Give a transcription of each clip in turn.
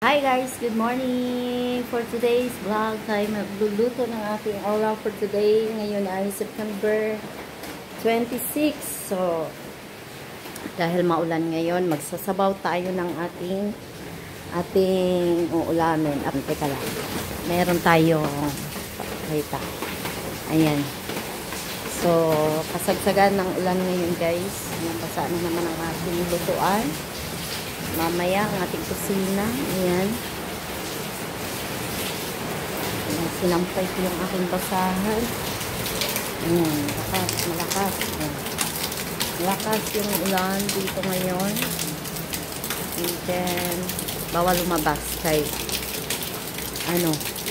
Hi guys, good morning! For today's vlog, tayo magluluto ng ating ulam for today. Ngayon ay September 26. So, dahil maulan ngayon, magsasabaw tayo ng ating uulamin. Teka lang. Meron tayong pakita. Ayan. So, kasagsagan ng ulan ngayon guys. Nabasa na naman ang ating lutuan. Mamaya ang ating kusina. Ayan. Ayan. Sinampay ko yung aking basahan. Ayan. Malakas. Ayan. Malakas yung ulan dito ngayon. And then, bawal lumabas kay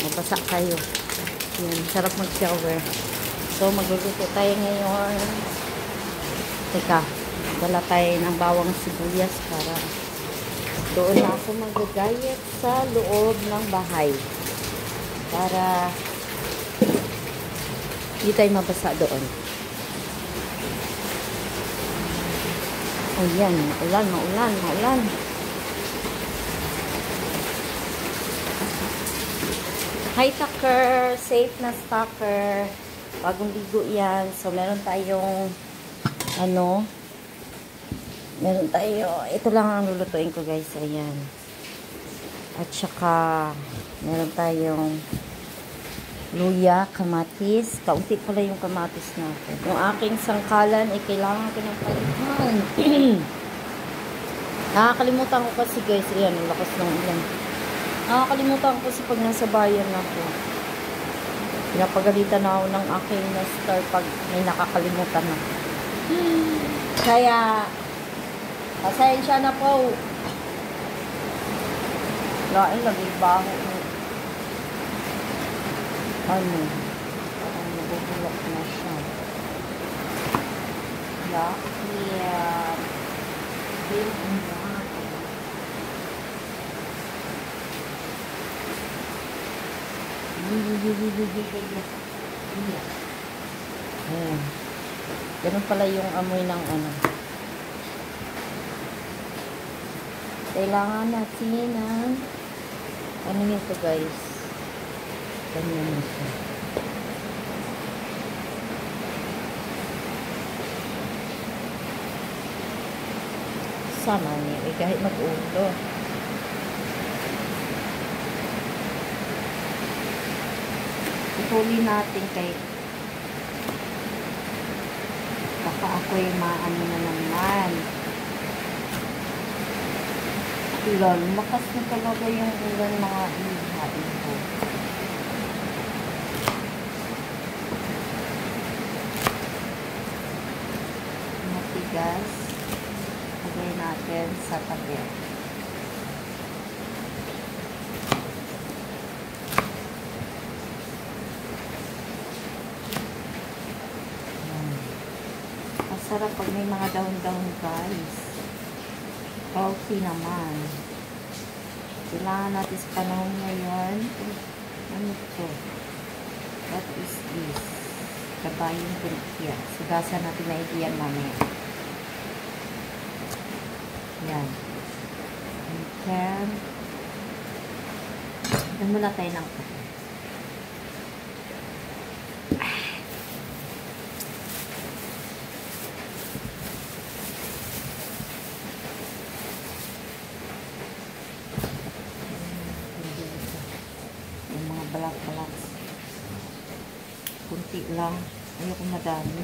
mabasa kayo. Ayan. Sarap mag-shower. So, magluluto tayo ngayon. Teka. Dala tayo ng bawang sibuyas para doon na ako magagayat sa loob ng bahay para hindi tayo mabasa doon. Oh yan, maulan. Hi Tucker, safe na stalker. Bagong ligo yan. So meron tayong ito lang ang lulutuin ko guys, ayan. At saka meron tayong luya, kamatis. Kaunti pala yung kamatis natin. Yung aking sangkalan ay kailangan ko ng palitan. Nakakalimutan ko kasi guys, ayan, ang lakas ng ulan. Nakakalimutan ko kasi pag nasa bayan ako. Pinapagalitan na ako ng aking master pag may nakakalimutan na. Kaya pasensya na po. Lain lagi baho. Parang nabubulok na siya. Lakiyat. Ayan. Ganun pala yung amoy ng Kailangan natin ng ito guys. Ganyan ito. Sama niya. Kahit mag-ulo. Ituli natin kay baka ako'y maano na naman. Ulan. Makas na talaga yung ulan mga ihain ko. Matigas. Lagay natin sa tabi. Masarap pag may mga daon-daon guys. Healthy naman. Kailangan natin sa panahon ngayon. Ano ito? What is this? Kabayong burikya. Sugasan natin na iyan mamaya. Yan. And then, mula tayo ng balak-balak. Kunti lang. Ayoko madami.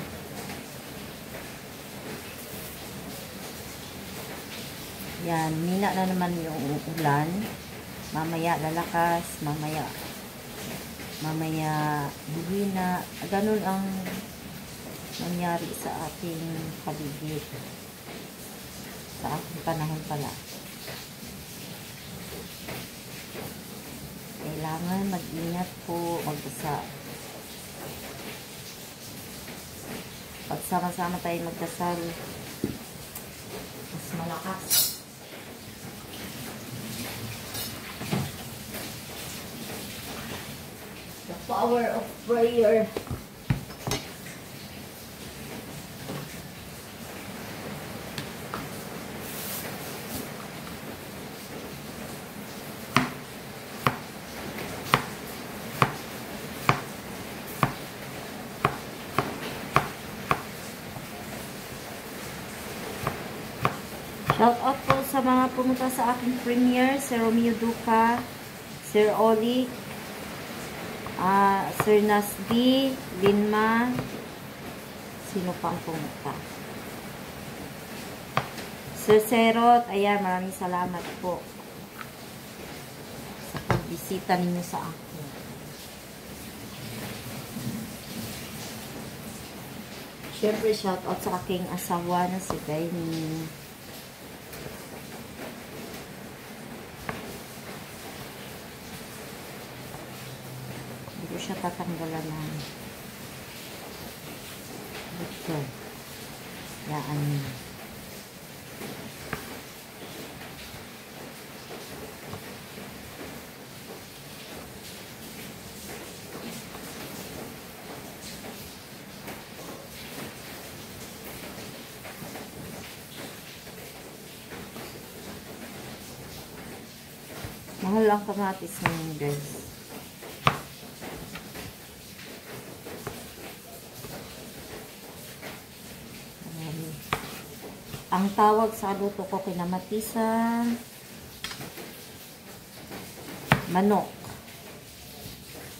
Yan. Mina na naman yung ulan. Mamaya lalakas. Mamaya buwi na. Ganun ang nangyari sa ating paligid. Sa ating panahon pala. Kailangan mag-ingat po, magdasal. Pagsama-sama tayo magdasal, mas malakas. The power of prayer. Shout out po sa mga pumunta sa aking premiere, Sir Romeo Duca, Sir Oli, Sir Nasdi, Linma, sino pa ang pumunta? Sir Serot, ayan, maraming salamat po sa pagbisita ninyo sa akin. Siyempre, shout out sa aking asawa na si Benny. Siya tatanggalan ng ito. Yaan niya. Mahal ang kamatis ngayon, guys. Ang tawag sa luto ko kinamatisan, manok.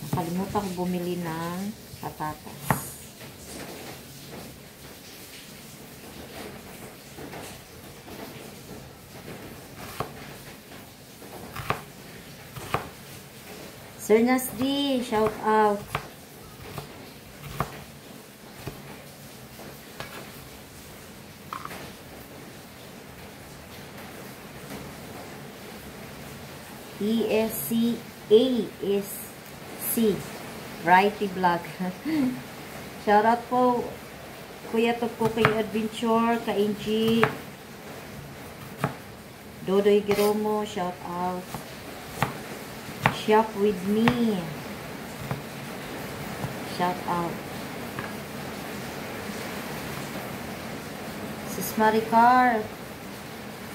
Nakalimutan ko bumili ng patatas. Sir Nasdi, shout out. ESCASC Variety Vlog. Shout out po Kuya Top Cooking Adventure, Ka-Inji, Dodoy Giromo, shout out. Shop with me, shout out. Sis Maricar,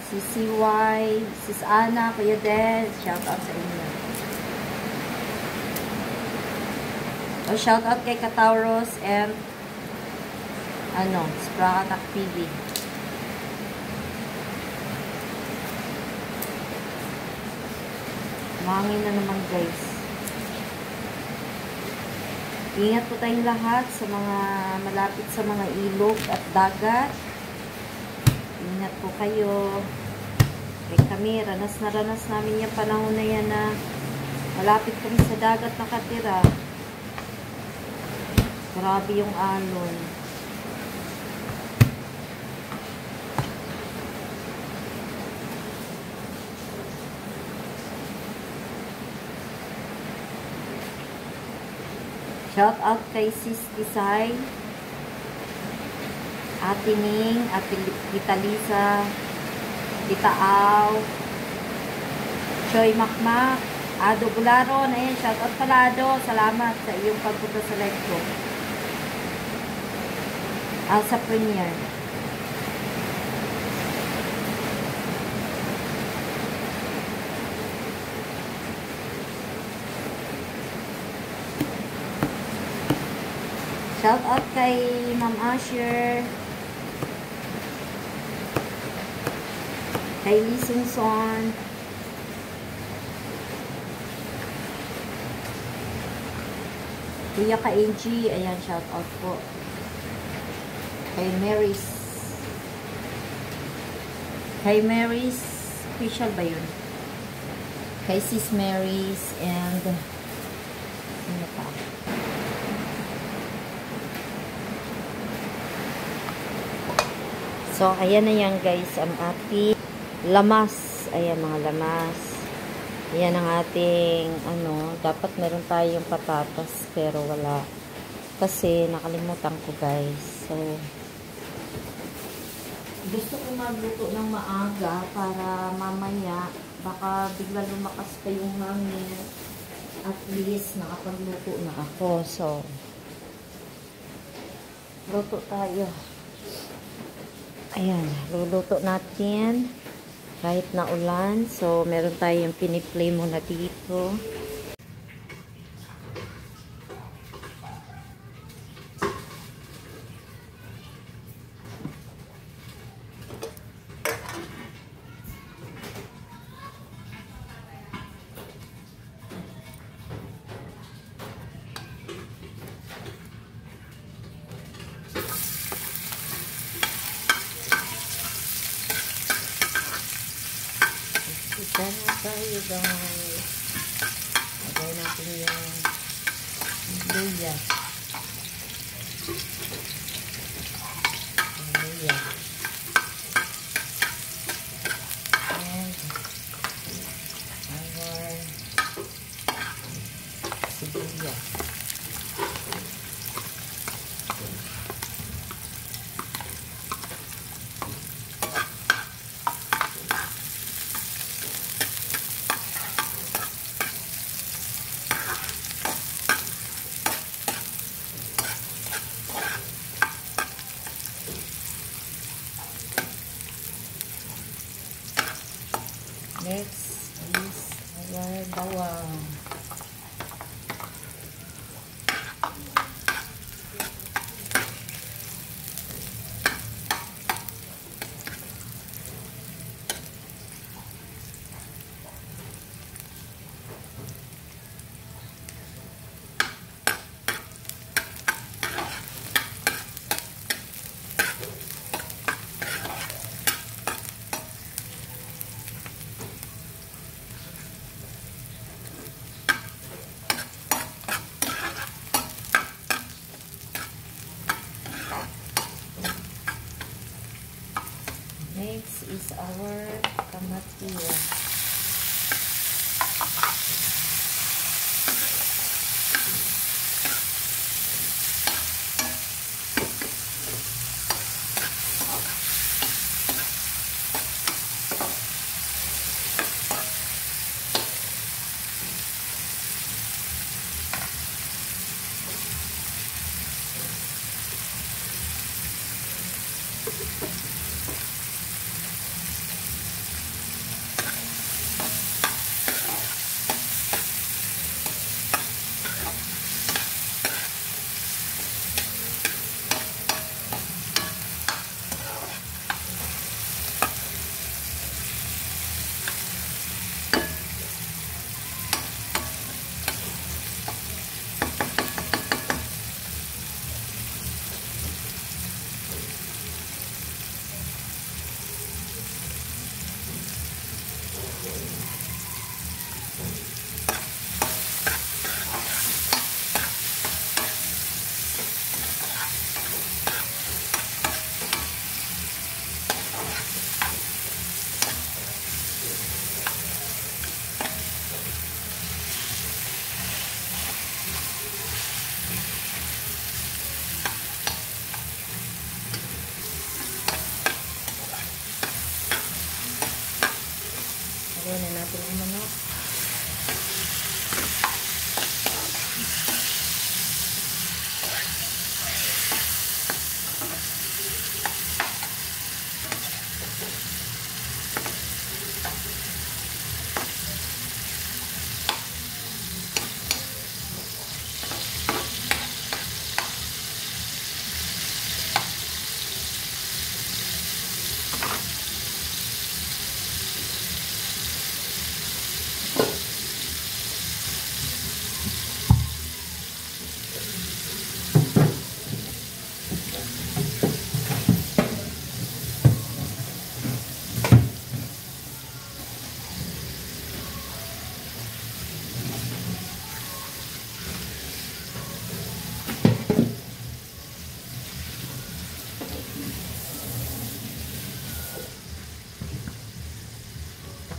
Sis CY, Sis Ana, Kuya Des, shout out sa inyo. O shout out kay Katauros and Sprakatak PV. Mangin na naman, guys. Ingat po tayong lahat sa mga malapit sa mga ilog at dagat. Ingat po kayo. Kami, ranas na ranas namin yung panahon na yan na malapit kami sa dagat nakatira. Grabe yung alon. Shout out kay Sis Kisay, Ate Ning, Ate Vitalisa, Tita Au, Choy Makmak, Ado Bularo, na yan. Shout out pala, Ado. Salamat sa iyong pagpunta sa live ko. Sa premiere. Shout out kay Ma'am Asher, kay Lee Sungson, Kuya Ka-AG, ayan, shout out po. Kay Mary's, official ba yun? Kay Sis Mary's, and ano pa? So, ayan na yan, guys, ang ating lamas. Ayan, mga lamas. Ayan ang ating, dapat meron tayong patatas, pero wala. Kasi, nakalimutan ko, guys. So, gusto ko magluto ng maaga para mamaya, baka bigla lumakas pa yung hangin. At least, nakapagluto na ako. So, luto tayo. Ayan, luluto natin kahit na ulan. So, meron tayong piniplay muna dito. guys. Lagay natin yung luya. Luya. And our sibuyas. Next is our bawang. Next is our kamatis. Lagyan na natin ang manok.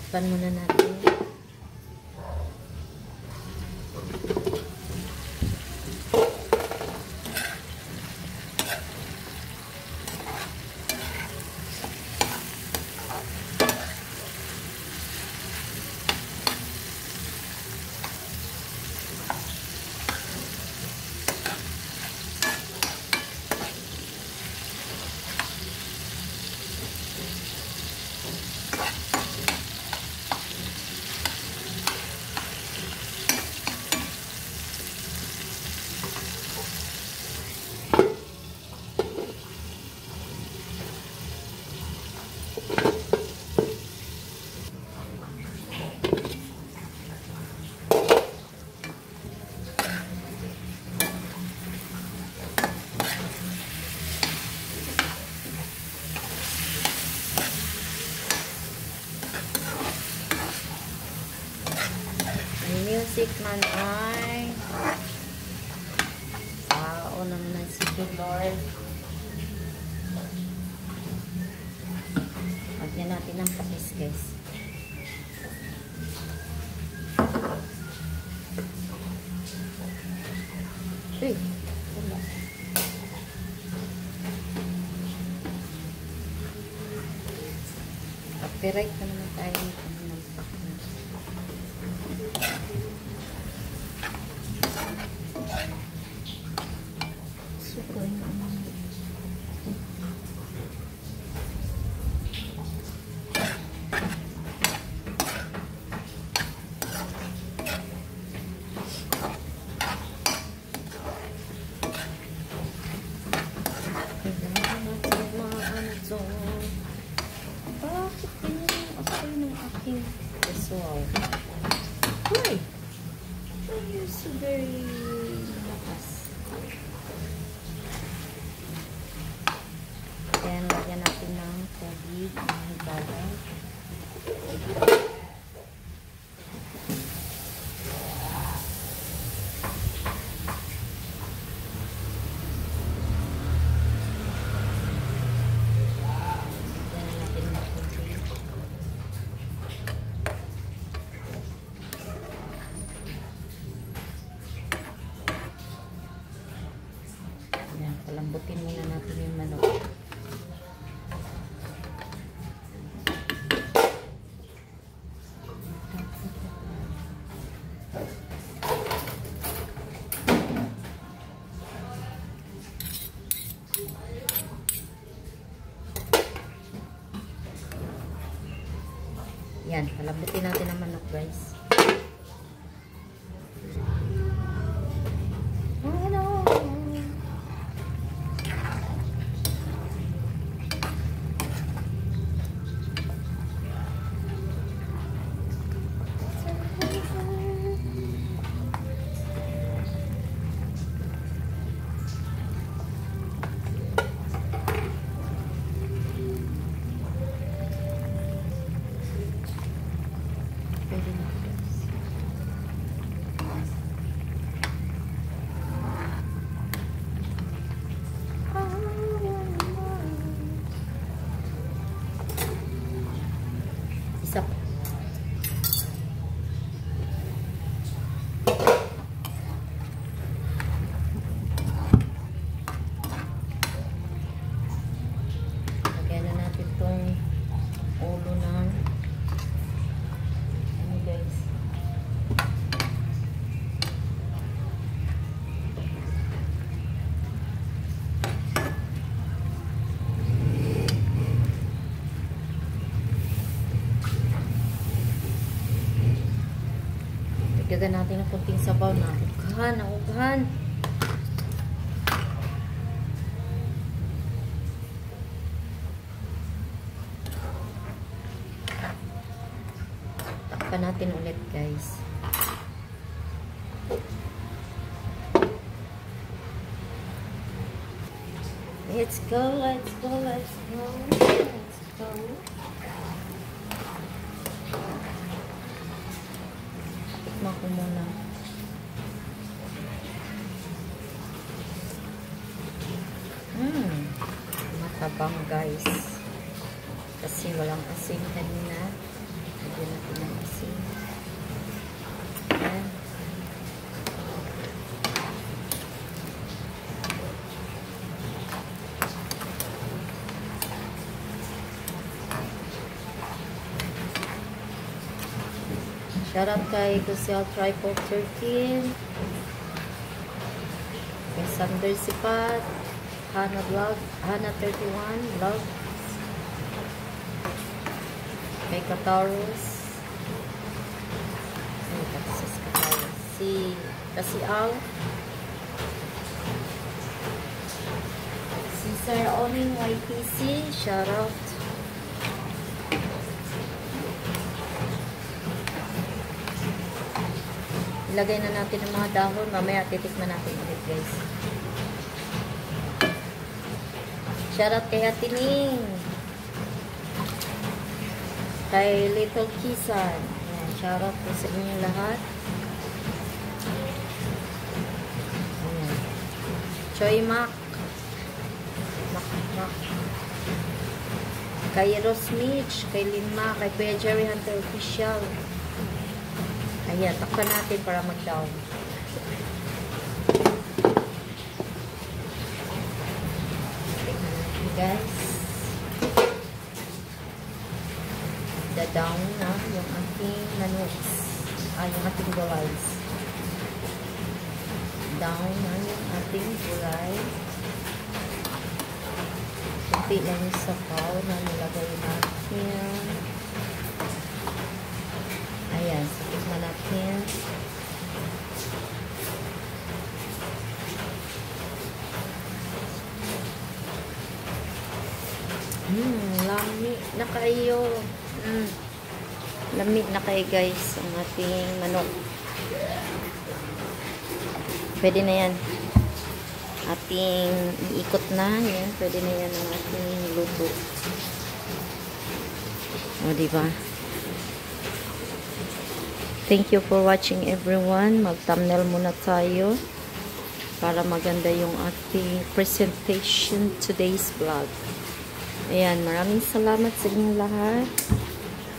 Takpan muna natin. music man ay sao naman si Lord. Lagyan natin ng patis, guys. Uy, wala. Copyright na naman tayo. Sugay naman. Bakit ganyan ang apoy ng aking visual? Why? Why are so very lakas? Then, lagyan natin ng tubig ng hibalan. Palambutin muna natin yung manok. Yan, palambutin natin ang manok, guys. Isa pa. Lagyan na natin itong ulo ng ano, guys. Lagyan natin ng kunting sabaw na ughan. Takpan natin ulit, guys. Let's go, let's go, let's go, let's go. Tikman ko muna. Matabang, guys. Kasi walang asin kanina. Lagyan natin ng asin. Ayan. Shout out kay Kusel Tripod 13, kay Sander Sipat, Hana Vlog, Hana 31 Vlog, kay Kataurus, si Kasiaw, si Sir Oning YPC, shout out. Ilagay na natin ang mga dahon. Mamaya titikman natin ulit, guys. Shoutout kay Atining. Kay Little Kisan. Ayan, shoutout po sa inyo lahat. Choy Mac. Mac. Kay Rosmich, kay Lima, kay Kuya Jerry Hunter Official. Ayan, takpan natin para mag-down. Tingnan natin, guys. Da-down na yung ating manuks. Yung ating gulays. Down na yung ating gulay. Kunti lang yung sabaw na nilagay natin. Ayan, tikman natin. Lami na kayo. Lami na kayo guys ang ating manok. Pwede na yan. Ating iikot na. Yan, pwede na yan ang ating luto. O, diba? Thank you for watching everyone. Mag-thumbnail muna tayo para maganda yung ating presentation today's vlog. Ayan, maraming salamat sa inyong lahat.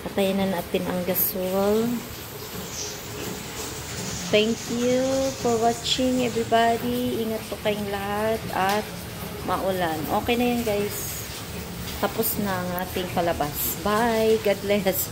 Patayin na natin ang gasol. Thank you for watching everybody. Ingat po kayong lahat at maulan. Okay na yan guys. Tapos na ang ating palabas. Bye. God bless.